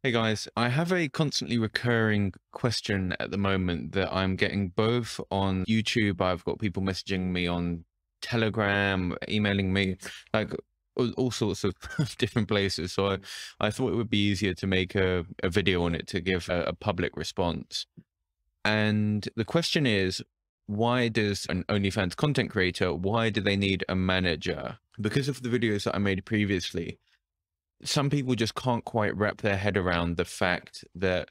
Hey guys, I have a constantly recurring question at the moment that I'm getting both on YouTube. I've got people messaging me on Telegram, emailing me, like all sorts of different places. So I thought it would be easier to make a video on it to give a public response. And the question is, why does an OnlyFans content creator, why do they need a manager? Because of the videos that I made previously, some people just can't quite wrap their head around the fact that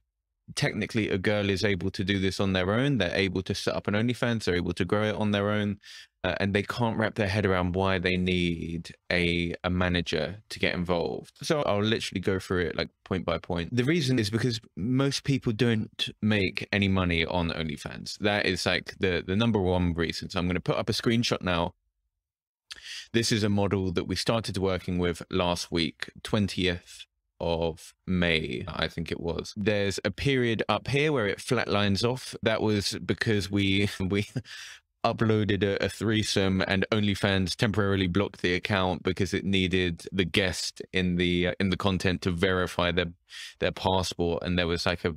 technically a girl is able to do this on their own. They're able to set up an OnlyFans, they're able to grow it on their own, and they can't wrap their head around why they need a manager to get involved. So I'll literally go through it like point by point. The reason is because most people don't make any money on OnlyFans. That is like the number one reason. So I'm going to put up a screenshot now. This is a model that we started working with last week, 20th of May, I think it was. There's a period up here where it flatlines off. That was because we uploaded a threesome and OnlyFans temporarily blocked the account because it needed the guest in the content to verify their passport, and there was like a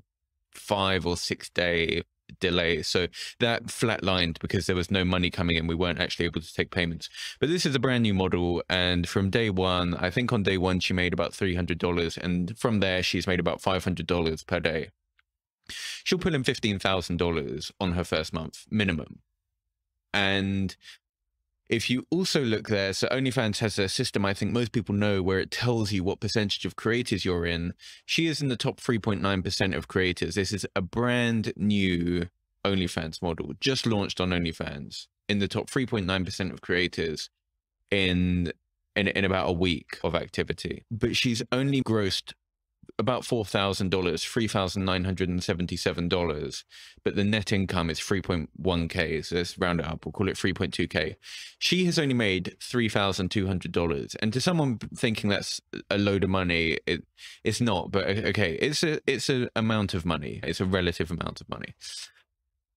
5 or 6 day delay, so that flatlined because there was no money coming in. We weren't actually able to take payments. But this is a brand new model, and from day one, I think on day one she made about $300, and from there she's made about $500 per day. She'll pull in $15,000 on her first month minimum. And if you also look there, so OnlyFans has a system I think most people know where it tells you what percentage of creators you're in. She is in the top 3.9% of creators. This is a brand new OnlyFans model, just launched on OnlyFans, in the top 3.9% of creators in about a week of activity. But she's only grossed about $4,000, $3,977, but the net income is 3.1K. So let's round it up. We'll call it 3.2K. She has only made $3,200. And to someone thinking that's a load of money, it's not, but okay, it's an amount of money. It's a relative amount of money.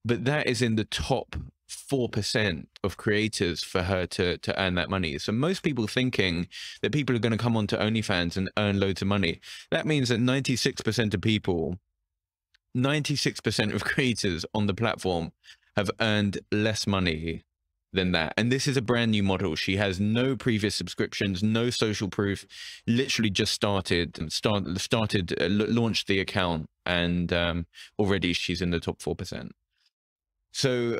But that is in the top 4% of creators for her to earn that money. So most people thinking that people are going to come onto OnlyFans and earn loads of money, that means that 96% of people, 96% of creators on the platform have earned less money than that. And this is a brand new model. She has no previous subscriptions, no social proof, literally just launched the account, and already she's in the top 4%. So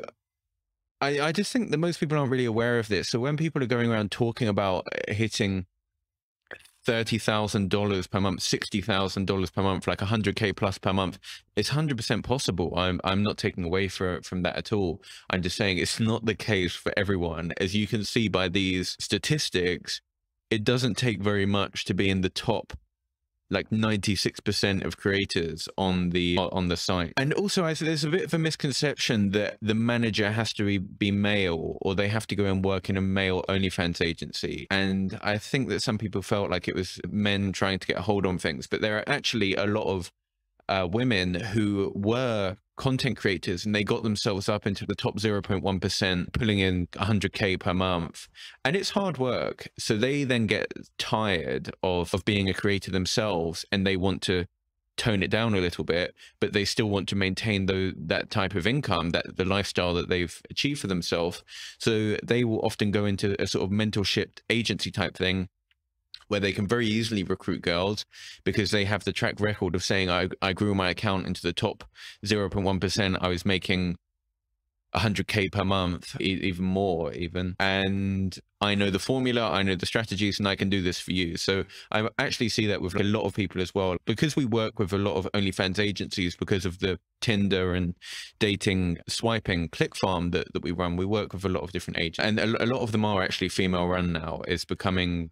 I just think that most people aren't really aware of this. So when people are going around talking about hitting $30,000 per month, $60,000 per month, like 100K plus per month, it's 100% possible. I'm not taking away from that at all. I'm just saying it's not the case for everyone. As you can see by these statistics, it doesn't take very much to be in the top, like 96% of creators on the site. And also there's a bit of a misconception that the manager has to be male, or they have to go and work in a male OnlyFans agency. And I think that some people felt like it was men trying to get a hold on things, but there are actually a lot of women who were content creators, and they got themselves up into the top 0.1%, pulling in 100K per month. And it's hard work. So they then get tired of being a creator themselves, and they want to tone it down a little bit, but they still want to maintain that type of income, the lifestyle that they've achieved for themselves. So they will often go into a sort of mentorship agency type thing, where they can very easily recruit girls because they have the track record of saying, I grew my account into the top 0.1%. I was making 100K per month, even more even. And I know the formula, I know the strategies, and I can do this for you. So I actually see that with a lot of people as well, because we work with a lot of OnlyFans agencies because of the Tinder and dating swiping click farm that we run. We work with a lot of different agents, and a lot of them are actually female run now. It's becoming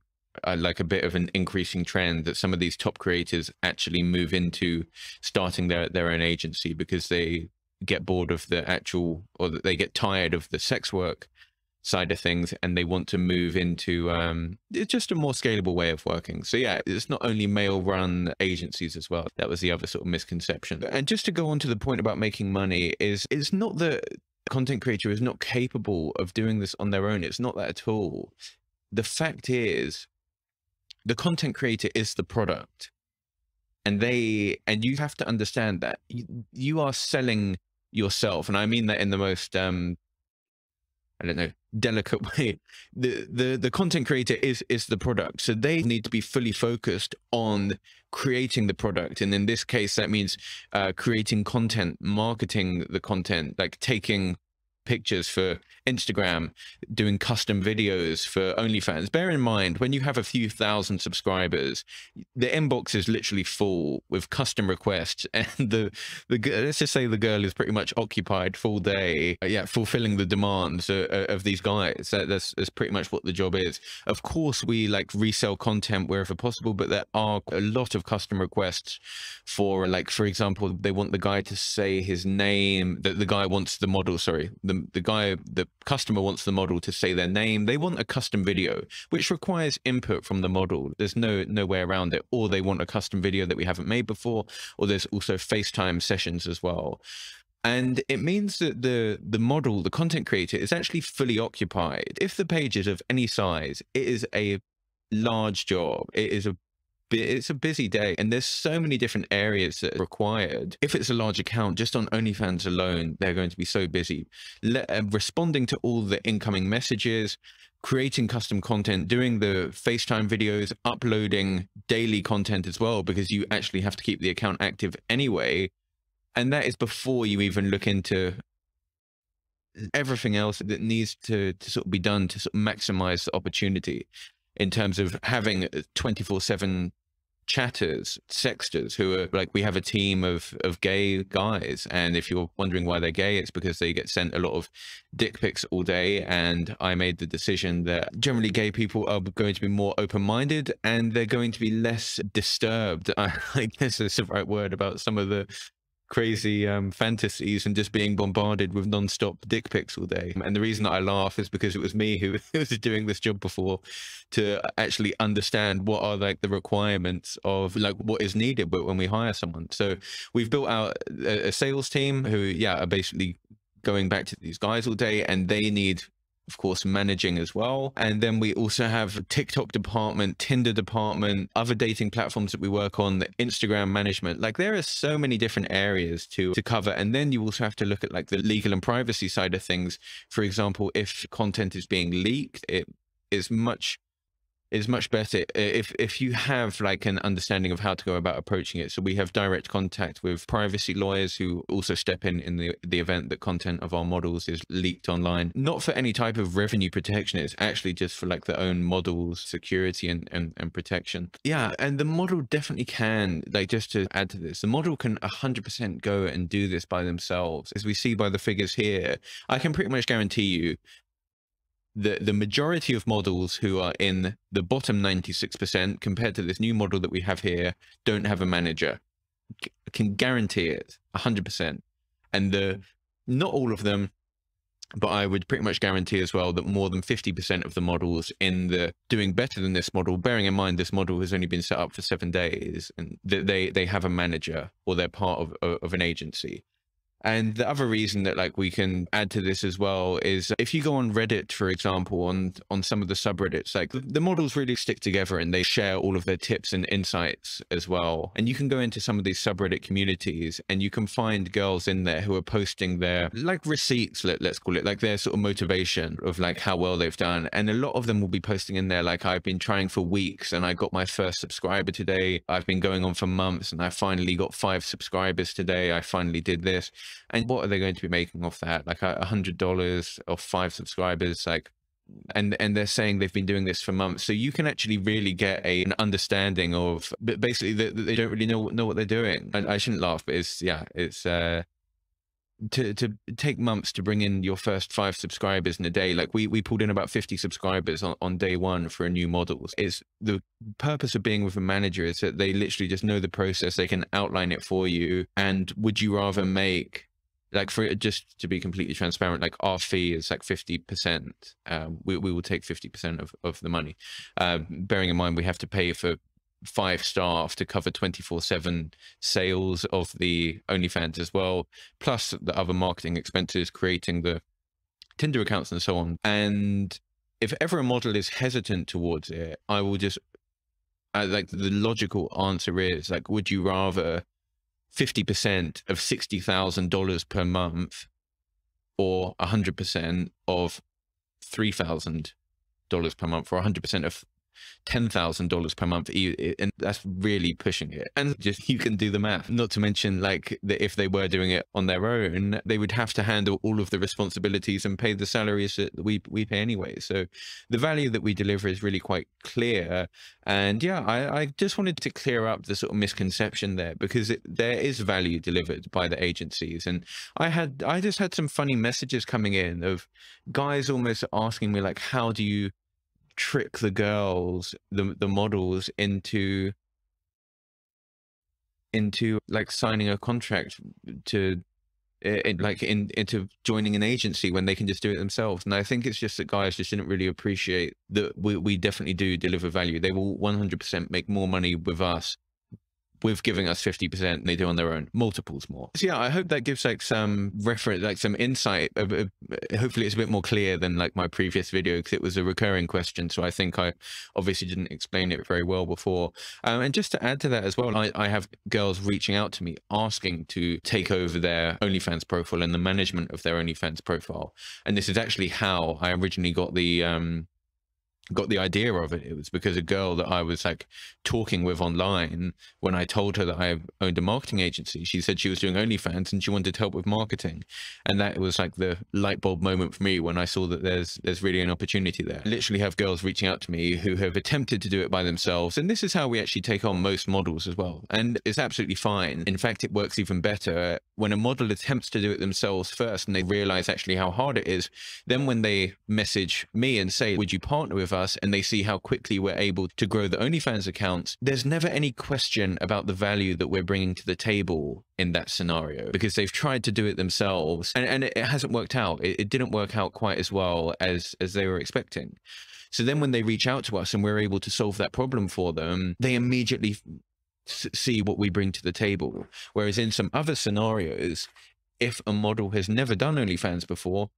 like a bit of an increasing trend that some of these top creators actually move into starting their own agency because they get bored of the actual, or that they get tired of the sex work side of things, and they want to move into just a more scalable way of working. So yeah, it's not only male run agencies as well. That was the other sort of misconception. And just to go on to the point about making money, is it's not that content creator is not capable of doing this on their own. It's not that at all. The fact is, the content creator is the product. and you have to understand that you are selling yourself, and I mean that in the most I don't know, delicate way. The content creator is the product, so they need to be fully focused on creating the product. And in this case, that means creating content, marketing the content, like taking pictures for Instagram, doing custom videos for OnlyFans. Bear in mind, when you have a few thousand subscribers, the inbox is literally full with custom requests, and let's just say the girl is pretty much occupied full day, yeah, fulfilling the demands of these guys. That's pretty much what the job is. Of course, we like resell content wherever possible, but there are a lot of custom requests for, like, for example, they want the guy to say his name. The guy wants the model, sorry, the customer wants the model to say their name. They want a custom video, which requires input from the model. There's no way around it. Or they want a custom video that we haven't made before, or there's also FaceTime sessions as well. And it means that the model, the content creator, is actually fully occupied. If the page is of any size, it is a large job. It's a busy day, and there's so many different areas that are required. If it's a large account, just on OnlyFans alone, they're going to be so busy. Responding to all the incoming messages, creating custom content, doing the FaceTime videos, uploading daily content as well, because you actually have to keep the account active anyway. And that is before you even look into everything else that needs to sort of be done to sort of maximize the opportunity in terms of having 24/7 chatters, sexters, who are like, we have a team of gay guys, and if you're wondering why they're gay, it's because they get sent a lot of dick pics all day. And I made the decision that generally gay people are going to be more open-minded, and they're going to be less disturbed, I guess is the right word, about some of the crazy fantasies and just being bombarded with non-stop dick pics all day. And the reason that I laugh is because it was me who was doing this job before, to actually understand what are like the requirements of like what is needed when we hire someone. So we've built out a sales team who, yeah, are basically going back to these guys all day, and they need, of course, managing as well. And then we also have a TikTok department, Tinder department, other dating platforms that we work on, the Instagram management. Like, there are so many different areas to cover. And then you also have to look at like the legal and privacy side of things. For example, if content is being leaked, it is much better if you have like an understanding of how to go about approaching it. So we have direct contact with privacy lawyers who also step in the event that content of our models is leaked online, not for any type of revenue protection. It's actually just for like their own models security and protection. Yeah, and the model definitely can, like, just to add to this, the model can 100% go and do this by themselves. As we see by the figures here, I can pretty much guarantee you the majority of models who are in the bottom 96% compared to this new model that we have here don't have a manager. I can guarantee it 100%. And not all of them, but I would pretty much guarantee as well that more than 50% of the models in the doing better than this model, bearing in mind this model has only been set up for 7 days, and they have a manager, or they're part of an agency. And the other reason that like we can add to this as well is if you go on Reddit, for example, on some of the subreddits, like the models really stick together and they share all of their tips and insights as well. And you can go into some of these subreddit communities and you can find girls in there who are posting their like receipts, let's call it, like their sort of motivation of like how well they've done. And a lot of them will be posting in there like, I've been trying for weeks and I got my first subscriber today. I've been going on for months and I finally got 5 subscribers today. I finally did this. And what are they going to be making off that? Like $100 off 5 subscribers, like, and they're saying they've been doing this for months. So you can actually really get an understanding of, but basically that they don't really know what they're doing. I shouldn't laugh, but it's, yeah, it's to take months to bring in your first 5 subscribers in a day. Like we pulled in about 50 subscribers on day 1 for a new model. Is the purpose of being with a manager is that they literally just know the process, they can outline it for you. And would you rather make, like, for just to be completely transparent, like our fee is like 50%. We will take 50% of the money. Bearing in mind we have to pay for 5 staff to cover 24/7 sales of the OnlyFans as well, plus the other marketing expenses, creating the Tinder accounts and so on. And if ever a model is hesitant towards it, I will just like the logical answer is like, would you rather 50% of $60,000 per month or 100% of $3,000 per month, or 100% of $10,000 per month, and that's really pushing it. And just, you can do the math. Not to mention, like, that if they were doing it on their own, they would have to handle all of the responsibilities and pay the salaries that we pay anyway. So the value that we deliver is really quite clear. And yeah, I just wanted to clear up the sort of misconception there, because there is value delivered by the agencies. And I just had some funny messages coming in of guys almost asking me, like, how do you trick the girls, the models, into like signing a contract to into joining an agency when they can just do it themselves. And I think it's just that guys just didn't really appreciate that we definitely do deliver value. They will 100% make more money with us, with giving us 50% than they do on their own, multiples more. So yeah, I hope that gives like some reference, like some insight. Hopefully it's a bit more clear than like my previous video, because it was a recurring question. So I think I obviously didn't explain it very well before. And just to add to that as well, I have girls reaching out to me asking to take over their OnlyFans profile and the management of their OnlyFans profile. And this is actually how I originally got the idea of it. It was because a girl that I was like talking with online, when I told her that I owned a marketing agency, she said she was doing OnlyFans and she wanted help with marketing. And that was like the light bulb moment for me when I saw that there's really an opportunity there. I literally have girls reaching out to me who have attempted to do it by themselves. And this is how we actually take on most models as well. And it's absolutely fine. In fact, it works even better when a model attempts to do it themselves first and they realize actually how hard it is. Then when they message me and say, would you partner with us, and they see how quickly we're able to grow the OnlyFans accounts, there's never any question about the value that we're bringing to the table in that scenario, because they've tried to do it themselves and it hasn't worked out. It didn't work out quite as well as they were expecting. So then when they reach out to us and we're able to solve that problem for them, they immediately see what we bring to the table. Whereas in some other scenarios, if a model has never done OnlyFans before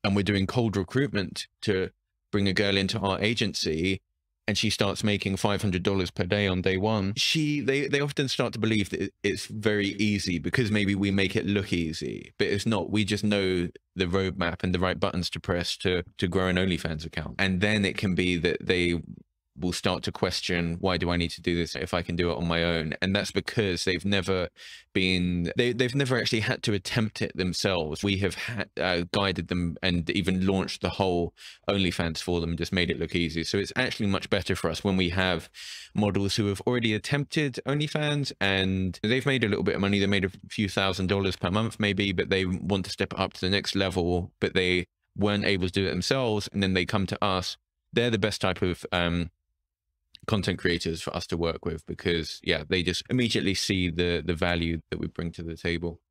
and we're doing cold recruitment to bring a girl into our agency and she starts making $500 per day on day one, they often start to believe that it's very easy because maybe we make it look easy, but it's not. We just know the roadmap and the right buttons to press to grow an OnlyFans account. And then it can be that they will start to question, why do I need to do this if I can do it on my own? And that's because they've never actually had to attempt it themselves. We have guided them and even launched the whole OnlyFans for them, just made it look easy. So it's actually much better for us when we have models who have already attempted OnlyFans and they've made a little bit of money. They made a few $1,000s per month maybe, but they want to step up to the next level, but they weren't able to do it themselves. And then they come to us. They're the best type of content creators for us to work with, because yeah, they just immediately see the value that we bring to the table.